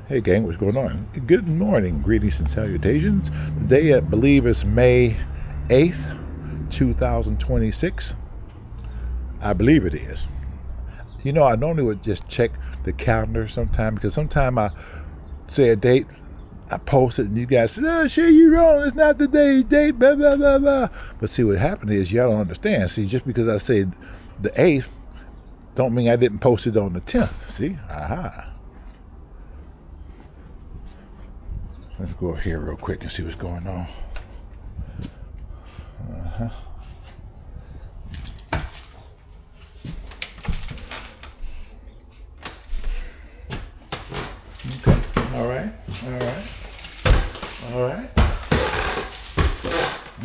Hey gang, what's going on? Good morning, greetings and salutations. Today I believe is May 8th, 2026. I believe it is. You know, I normally would just check the calendar sometime because sometime I say a date, I post it and you guys say, oh shit, you wrong, it's not the date, blah blah blah blah. But see what happened is y'all don't understand. See, just because I say the 8th don't mean I didn't post it on the 10th. See? Aha. Let's go here real quick and see what's going on. Okay. All right. All right. All right.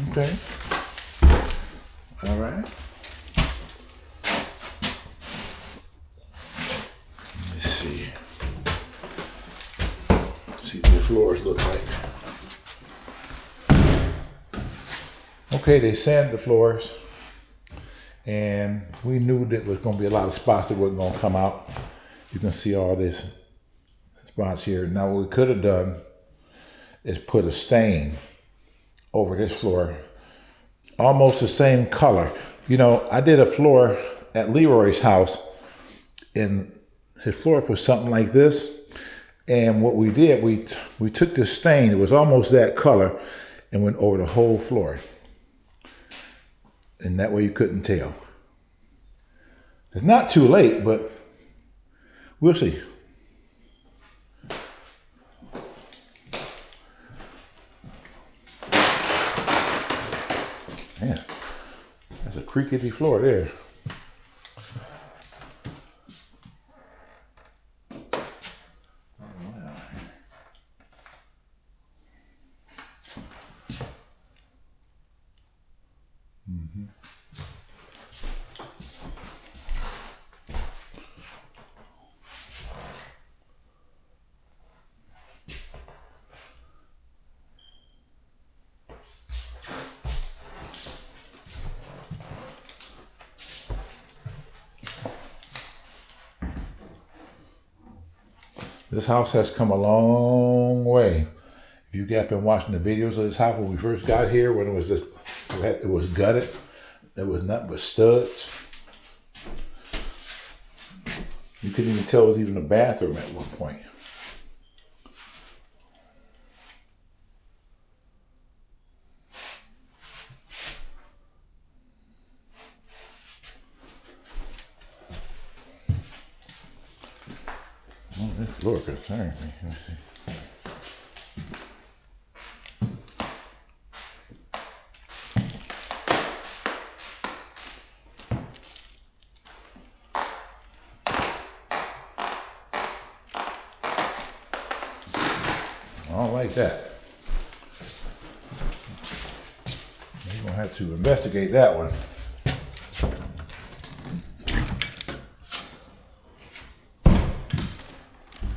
Okay. All right. Let's see. See what the floors look like. Okay, they sanded the floors, and we knew that was going to be a lot of spots that weren't going to come out. You can see all these spots here. Now, what we could have done is put a stain over this floor, almost the same color. You know, I did a floor at Leroy's house, and his floor was something like this. And what we did, we took this stain, it was almost that color, and went over the whole floor. And that way you couldn't tell. It's not too late, but we'll see. Man, that's a creaky floor there. This house has come a long way. If you guys been watching the videos of this house when we first got here, when it was just, it was gutted, there was nothing but studs. You couldn't even tell it was even a bathroom at one point. Oh, this floor concerns me. Let me see. I don't like that. You're gonna have to investigate that one.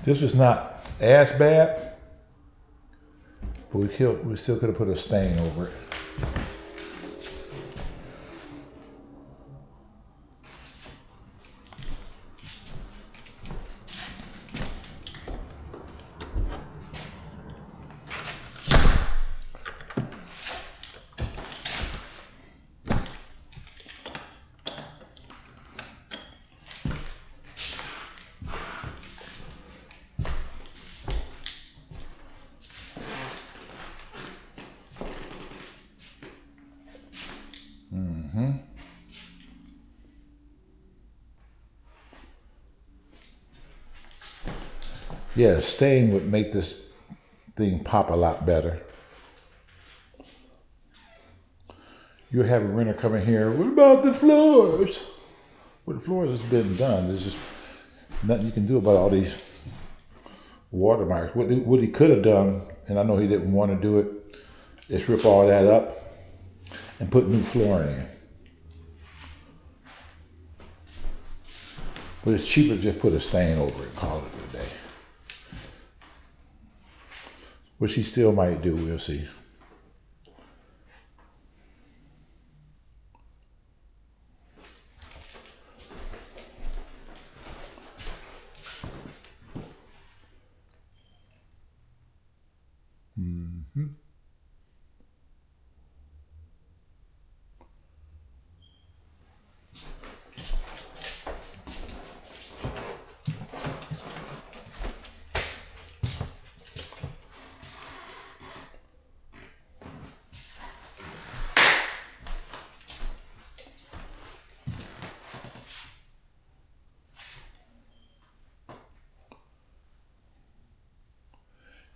This was not as bad, but we still could have put a stain over it. Yeah, stain would make this thing pop a lot better. You have a renter come in here, what about the floors? Well, the floors has been done. There's just nothing you can do about all these watermarks. What he could have done, and I know he didn't want to do it, is rip all that up and put new flooring in. But it's cheaper to just put a stain over it and call it a day. Which he still might do, we'll see.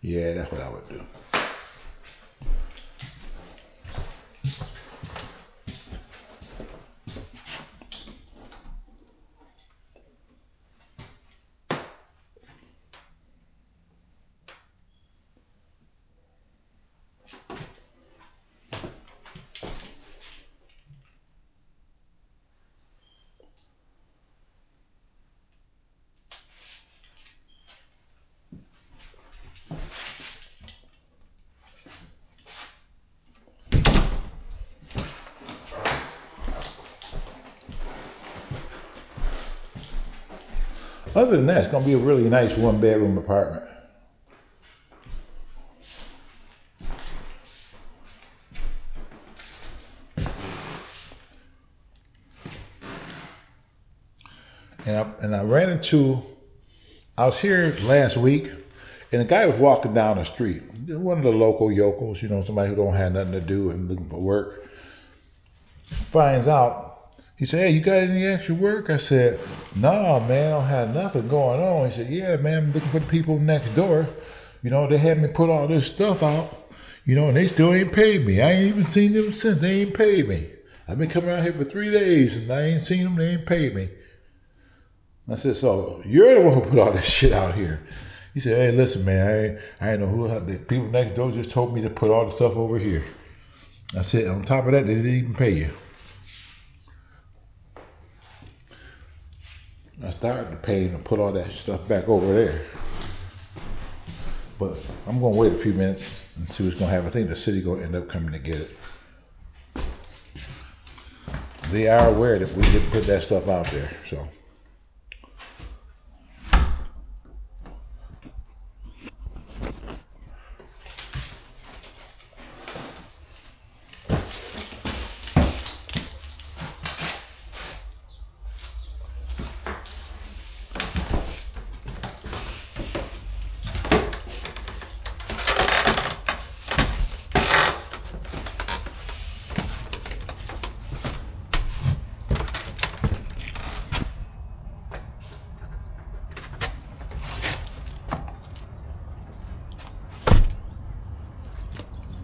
Yeah, that's what I would do. Other than that, it's gonna be a really nice 1-bedroom apartment. And I ran into, I was here last week, and a guy was walking down the street. One of the local yokels, you know, somebody who don't have nothing to do and looking for work. Finds out, he said, "Hey, you got any extra work?" I said, "Nah, man, I don't have nothing going on." He said, "Yeah, man, I'm looking for the people next door. You know, they had me put all this stuff out, you know, and they still ain't paid me. I ain't even seen them since. They ain't paid me. I've been coming out here for 3 days, and I ain't seen them. They ain't paid me." I said, "So you're the one who put all this shit out here?" He said, "Hey, listen, man, I ain't know who, the people next door just told me to put all the stuff over here." I said, "On top of that, they didn't even pay you." I started to pay and put all that stuff back over there. But I'm gonna wait a few minutes and see what's gonna happen. I think the city gonna end up coming to get it. They are aware that we didn't put that stuff out there, so.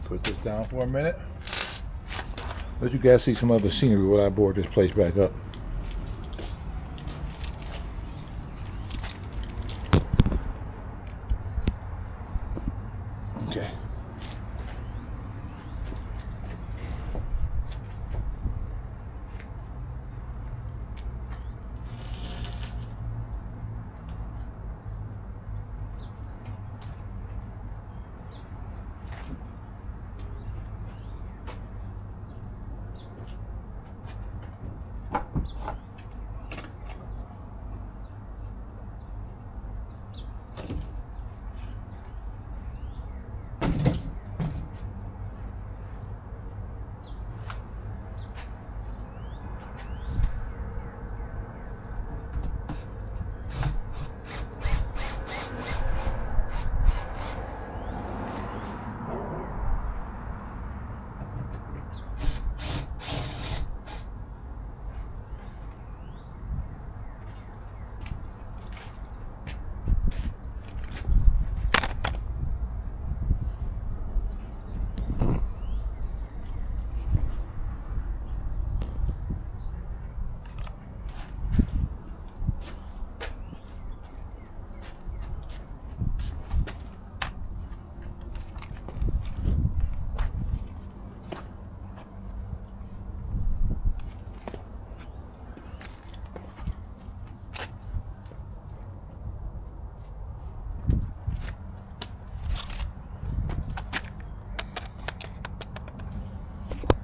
Put this down for a minute. Let you guys see some other scenery while I board this place back up. Okay.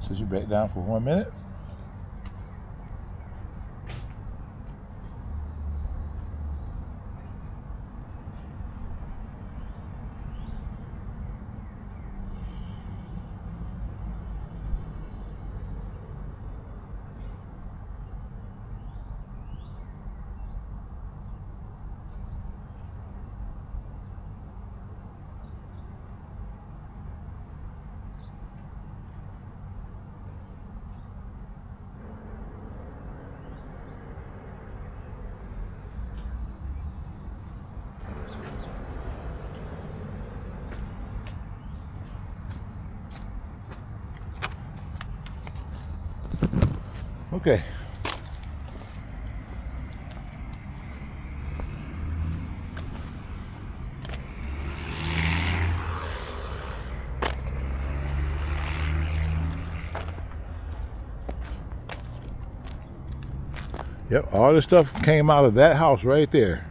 Sit you back down for 1 minute. Okay. Yep, all this stuff came out of that house right there.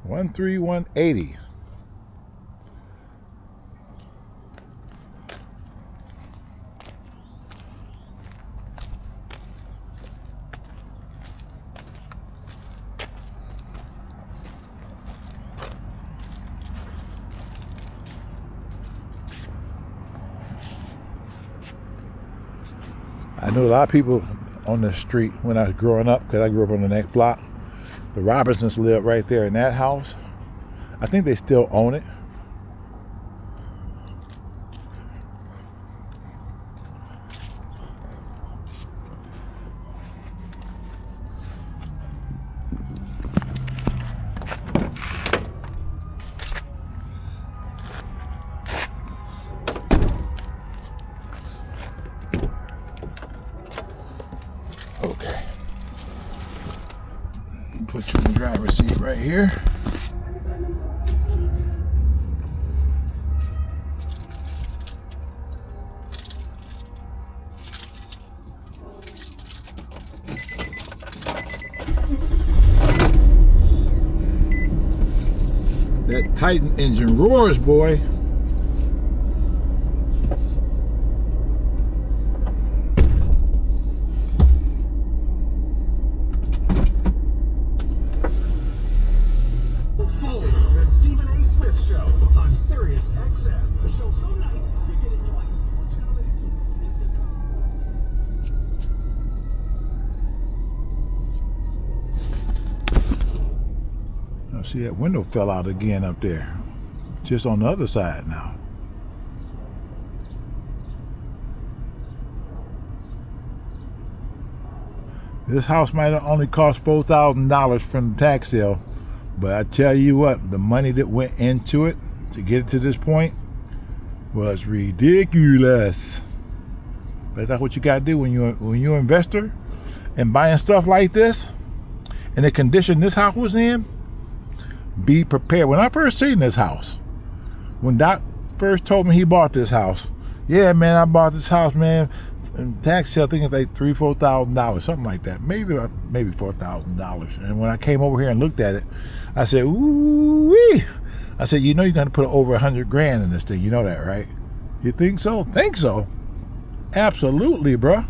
13180. I knew a lot of people on the street when I was growing up, because I grew up on the next block. The Robinsons lived right there in that house. I think they still own it. Okay. Put you in the driver's seat right here. That Titan engine roars, boy. See, that window fell out again up there. Just on the other side now. This house might have only cost $4,000 from the tax sale, but I tell you what, the money that went into it to get it to this point was ridiculous. But that's what you gotta do when you're an investor and buying stuff like this, and the condition this house was in. Be prepared. When I first seen this house, when Doc first told me he bought this house, yeah, man, I bought this house, man. And tax sale, I think it's like $3,000-$4,000, something like that. Maybe $4,000. And when I came over here and looked at it, I said, ooh wee. I said, you know, you're gonna put over 100 grand in this thing. You know that, right? You think so? Think so? Absolutely, bro.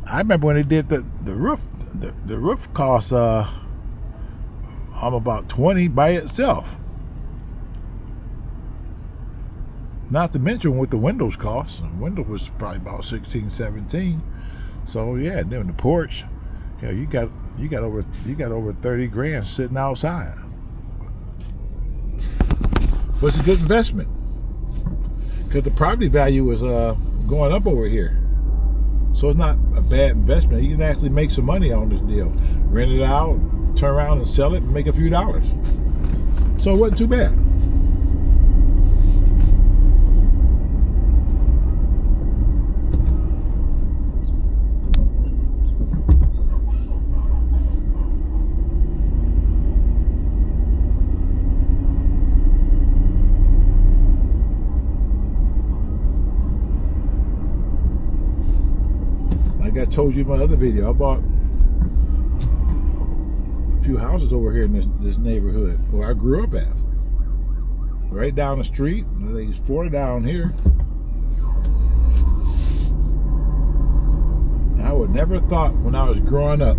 I remember when they did the roof. The roof cost about 20 by itself. Not to mention what the windows cost. The window was probably about 16, 17. So yeah, then the porch, you got over 30 grand sitting outside. But it's a good investment, because the property value is going up over here. So it's not a bad investment. You can actually make some money on this deal. Rent it out, turn around and sell it and make a few dollars. So it wasn't too bad. Like I told you in my other video, I bought a few houses over here in this neighborhood where I grew up at. Right down the street. I think it's 4 down here. I would never thought when I was growing up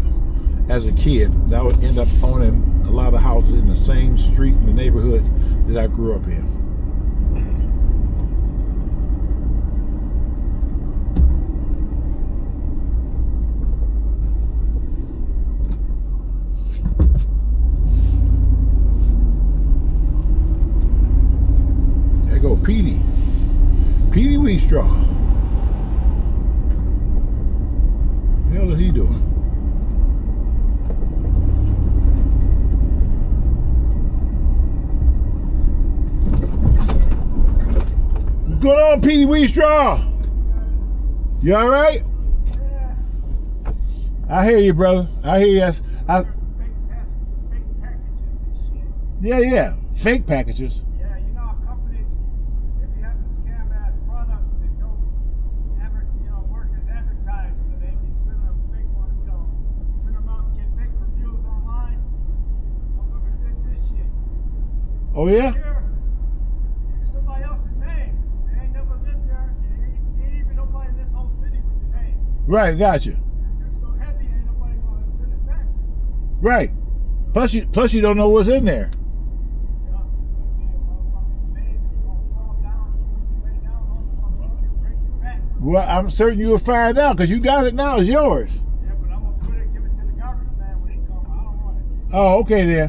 as a kid that I would end up owning a lot of houses in the same street in the neighborhood that I grew up in. Go Petey Wheatstraw. What the hell is he doing? What's going on, Petey Wheatstraw? You all right? I hear you, brother. I hear you. I, Fake packages and shit. yeah. Fake packages. Yeah, you know how companies, they be having scam ass products that don't ever, work as advertised, so they be sending them fake ones, send them out to get fake reviews online. Motherfuckers did this shit. Oh yeah. Here, it's somebody else's name. They ain't never lived there. Ain't even nobody in this whole city with the name. Right, gotcha. It's so heavy, ain't nobody gonna send it back. Right. Plus you don't know what's in there. Well, I'm certain you'll find out because you got it now. It's yours. Yeah, but I'm gonna give it to the garbage man when he comes. I don't want it. Oh, okay then.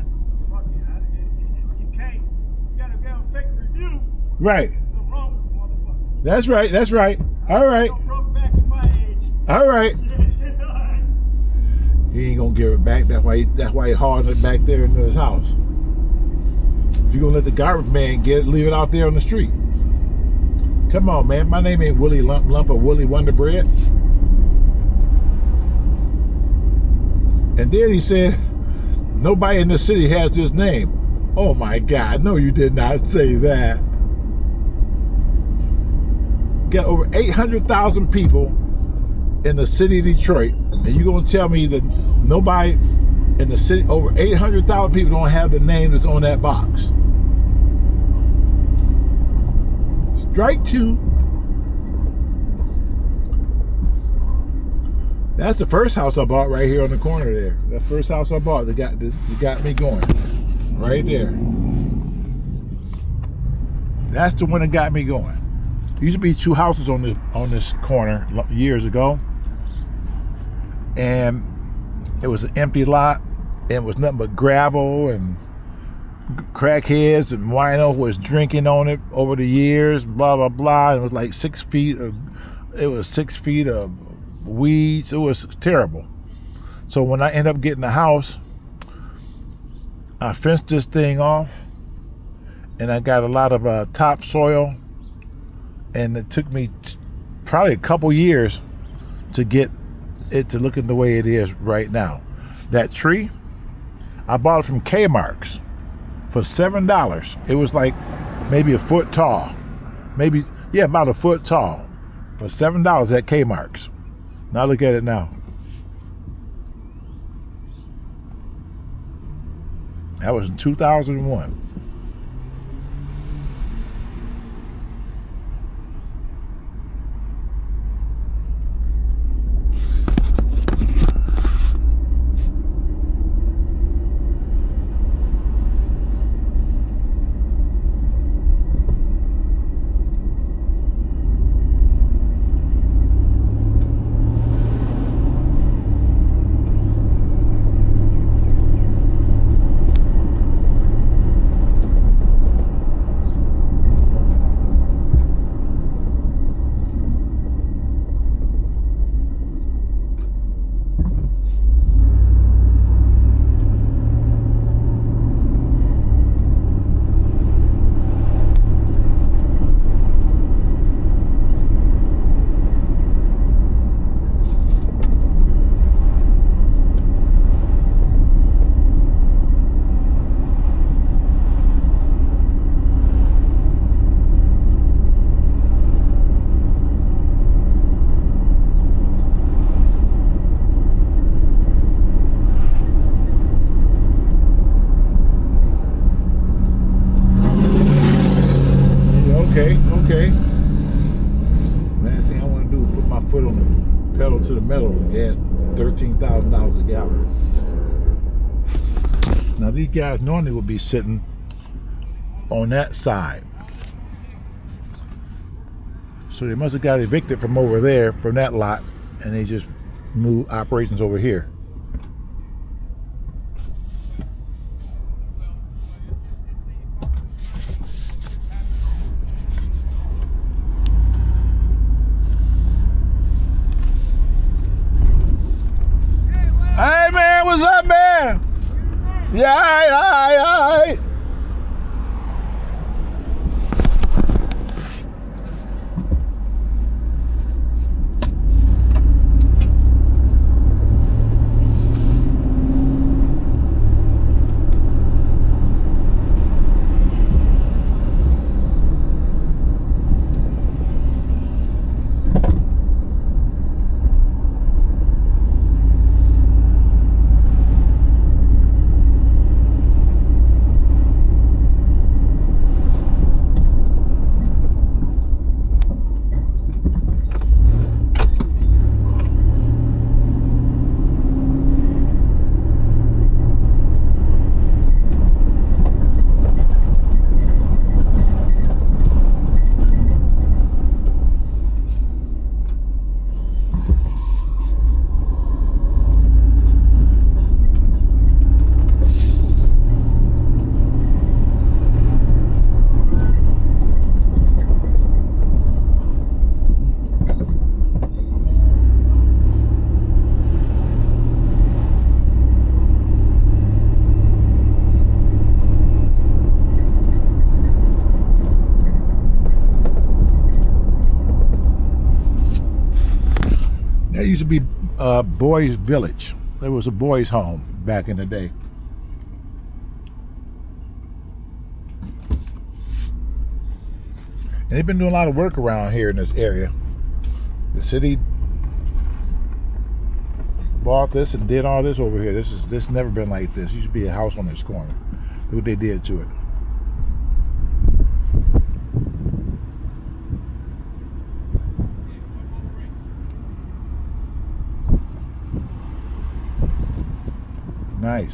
Fuck it. You can't. You gotta get a fake review. Right. Something wrong with the motherfucker. That's right. All right. I'm broke back in my age. All right. He ain't gonna give it back. That's why he hauling it back there into his house. If you're gonna let the garbage man get it, leave it out there on the street. Come on, man. My name ain't Willie Lump or Willie Wonder Bread. And then he said, nobody in the city has this name. Oh my God, no, you did not say that. Got over 800,000 people in the city of Detroit, and you gonna tell me that nobody in the city, over 800,000 people don't have the name that's on that box? Strike two. That's the first house I bought right here on the corner there. That first house I bought that got me going. Right there. That's the one that got me going. There used to be two houses on this corner years ago. And it was an empty lot. And it was nothing but gravel and crackheads and wino was drinking on it over the years, blah blah blah. It was like 6 feet of weeds. It was terrible. So when I ended up getting the house, I fenced this thing off, and I got a lot of topsoil, and it took me probably a couple years to get it to look at the way it is right now. That tree, I bought it from Kmart's for $7. It was like maybe a foot tall. About a foot tall. For $7 at Kmart's. Now look at it now. That was in 2001. Okay. Last thing I want to do is put my foot on the pedal to the metal. Gas $13,000 a gallon. Now these guys normally would be sitting on that side. So they must have got evicted from over there, from that lot, and they just moved operations over here. Hey man, what's up, man? Yeah, all right. That used to be Boys Village. There was a boys' home back in the day. And they've been doing a lot of work around here in this area. The city bought this and did all this over here. This never been like this. It used to be a house on this corner. Look what they did to it. Nice.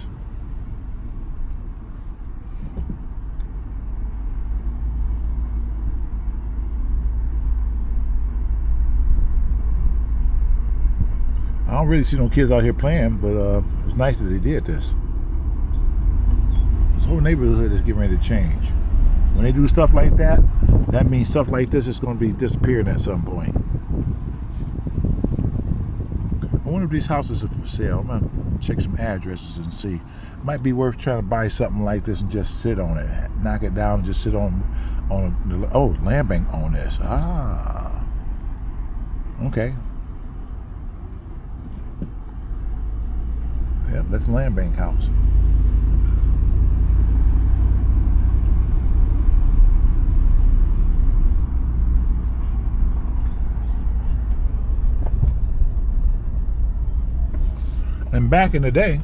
I don't really see no kids out here playing, but it's nice that they did this. This whole neighborhood is getting ready to change. When they do stuff like that, that means stuff like this is going to be disappearing at some point. I wonder if these houses are for sale. I'm going to check some addresses and see. It might be worth trying to buy something like this and just sit on it. Knock it down and just sit on the, oh, land bank on this. Ah. Okay. Yep, that's a land bank house. And back in the day,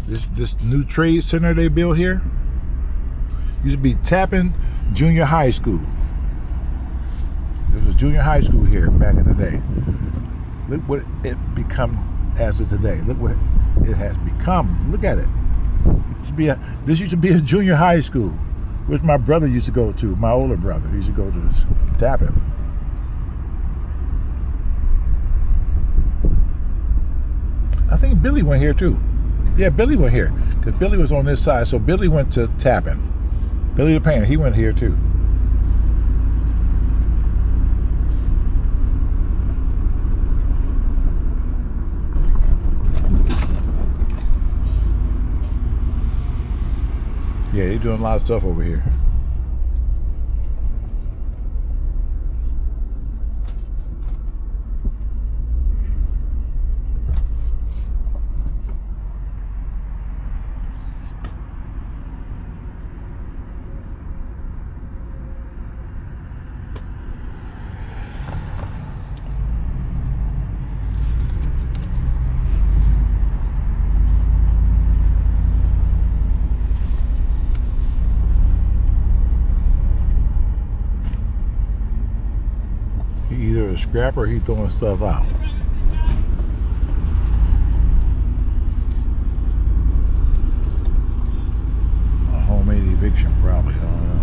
this new trade center they built here used to be Tappan Junior High School. There was a junior high school here back in the day. Look what it become as of today. Look what it has become. Look at it. This used to be a junior high school, which my brother used to go to. My older brother used to go to this Tappan. I think Billy went here too. Yeah, Billy went here because Billy was on this side. So Billy went to Tappan. Billy the painter, he went here too. Yeah, they're doing a lot of stuff over here. Either a scrapper or he's throwing stuff out. A homemade eviction, probably. I don't know.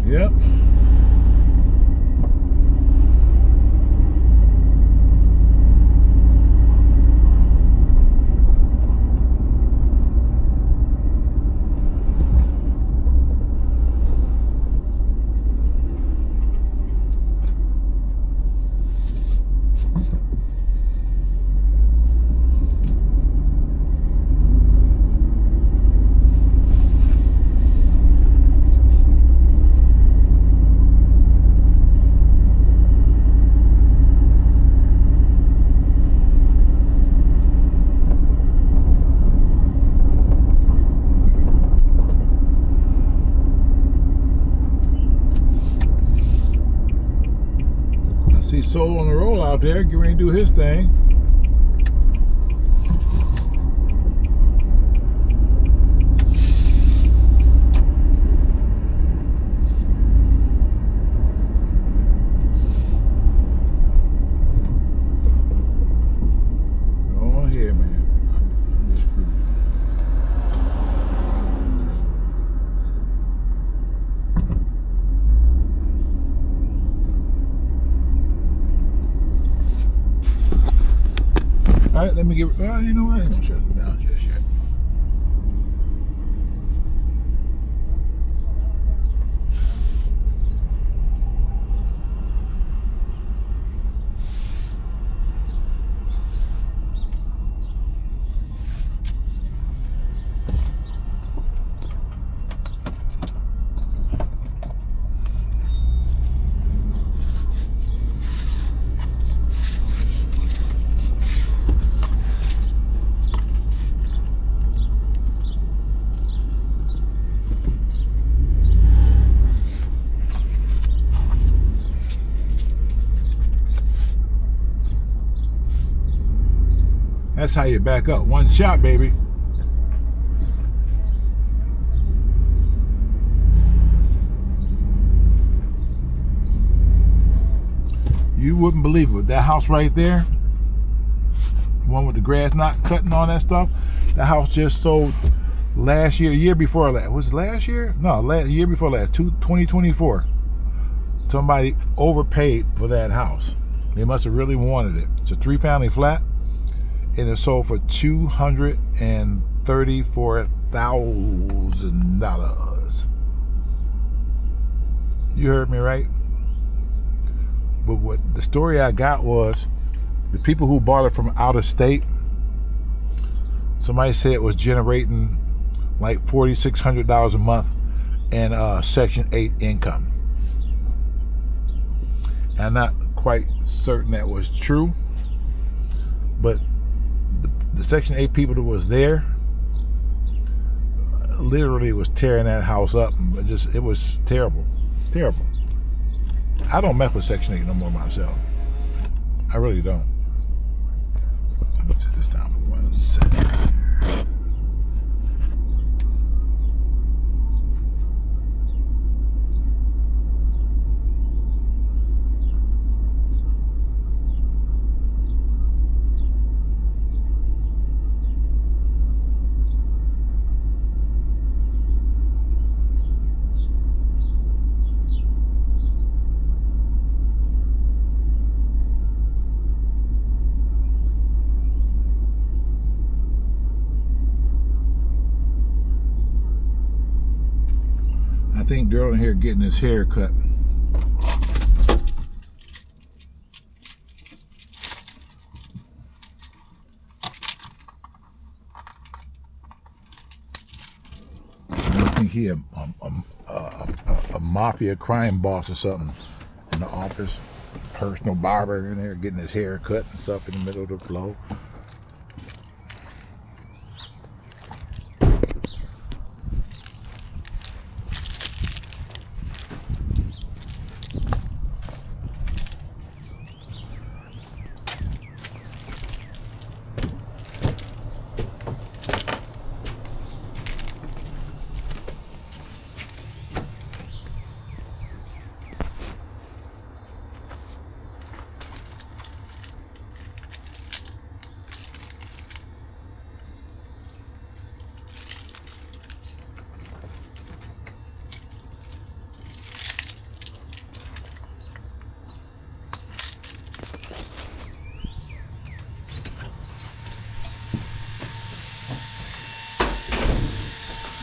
Yep. See Soul on the roll out there, getting ready to do his thing. what? Let me get. Well, you know what? I ain't gonna shut it down just yet. That's how you back up. One shot, baby. You wouldn't believe it. That house right there, the one with the grass not cutting and all that stuff, that house just sold last year before last. Was it last year? No, year before last, 2024. Somebody overpaid for that house. They must have really wanted it. It's a 3-family flat, and it sold for $234,000. You heard me right? But what the story I got was the people who bought it from out of state, somebody said it was generating like $4,600 a month in Section 8 income. And I'm not quite certain that was true, but the Section 8 people that was there literally was tearing that house up. It was terrible. Terrible. I don't mess with Section 8 no more myself. I really don't. Let me set this down for 1 second. I think Daryl in here getting his hair cut. I think he a mafia crime boss or something in the office. Personal barber in there getting his hair cut and stuff in the middle of the flow.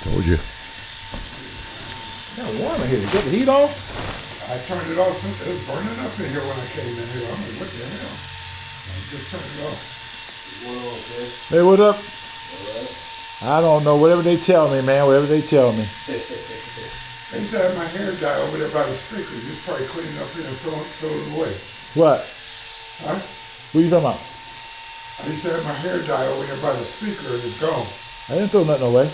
Told you. Kind of warm in here. You got the heat on? I turned it off since it was burning up in here when I came in here. I'm like, what the hell? I just turned it off. Hey, what up? I don't know. Whatever they tell me, man. Whatever they tell me. I used to have my hair dye over there by the speakers. Just probably clean it up here and throw it away. What? Huh? What are you talking about? I used to have my hair dye over there by the speaker and it's gone. I didn't throw nothing away.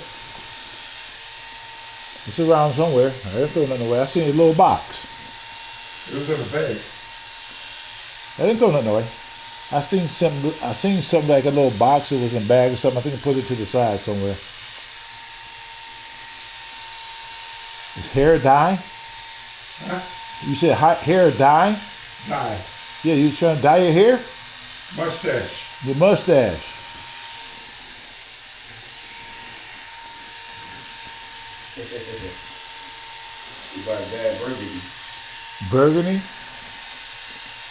It's around somewhere. I didn't throw nothing away. I seen a little box. It was in a bag. I didn't throw nothing away. I seen something like a little box. It was in a bag or something. I think I put it to the side somewhere. Is hair dye? Huh? You said hair dye? Dye. Yeah, you trying to dye your hair? Mustache. Your mustache. You buy bad burgundy. Burgundy?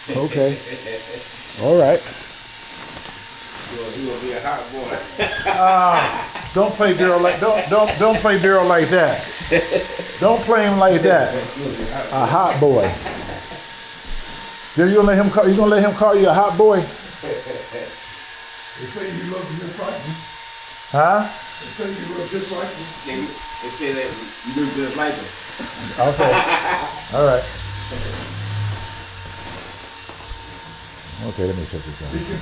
Okay. All right. He gonna be a hot boy. Don't play Daryl like don't play Daryl like that. Don't play him like that. A hot boy. You gonna let him call you a hot boy? They say you look just like him. Huh? They say you look just like him. They say that you look just like him. Okay. All right. Okay, let me shut this down. He can